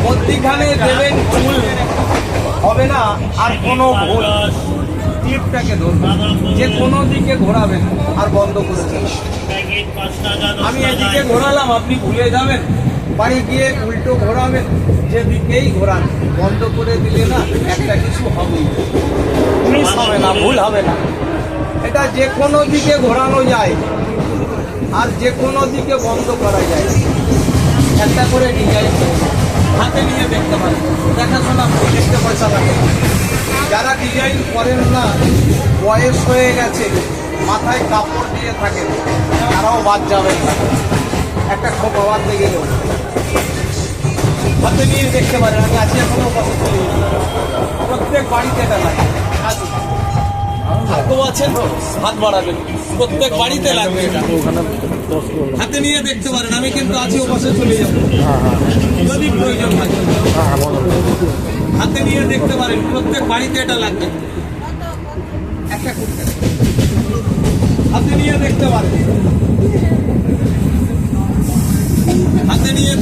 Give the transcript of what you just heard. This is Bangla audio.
মধ্যিখানে দেবেন চুল হবে না আর কোনো ভুল। ক্লিপটাকে ধরবেন, যে কোনো দিকে ঘোরাবেন আর বন্ধ করে দেবেন। আমি এদিকে ঘোরালাম, আপনি ভুলে যাবেন, বাড়ি গিয়ে উল্টো ঘোরাবেন, যেদিকেই ঘোরান বন্ধ করে দিলে না একটা কিছু হবেই, মিস হবে না, ভুল হবে না। এটা যে কোনো দিকে ঘোরানো যায় আর যে কোনো দিকে বন্ধ করা যায়। একটা করে ডিজাইন হাতে নিয়ে দেখতে পারেন, দেখাশোনা দেখতে পয়সা লাগে। যারা ডিজাইন করেন না, বয়স হয়ে গেছে, মাথায় কাপড় দিয়ে থাকেন, তারাও বাদ যাবেন না। একটা খোপ আবার লেগে গেল, হাতে নিয়ে দেখতে পারেন। আমি আছি এখনো পাশে চলে যাই। প্রত্যেক বাড়িতে এটা লাগে। হাতও আছেন, হাত বাড়াবেন, প্রত্যেক বাড়িতে লাগবে এটা। হাতে নিয়ে দেখতে পারেন, আমি কিন্তু আছি ও পাশে চলে যাবো যদি প্রয়োজন থাকে। হাতে নিয়ে দেখতে পারেন, প্রত্যেক বাড়িতে এটা লাগবে। একটা করতে হাতে নিয়ে দেখতে পারেন, হাতে নিয়ে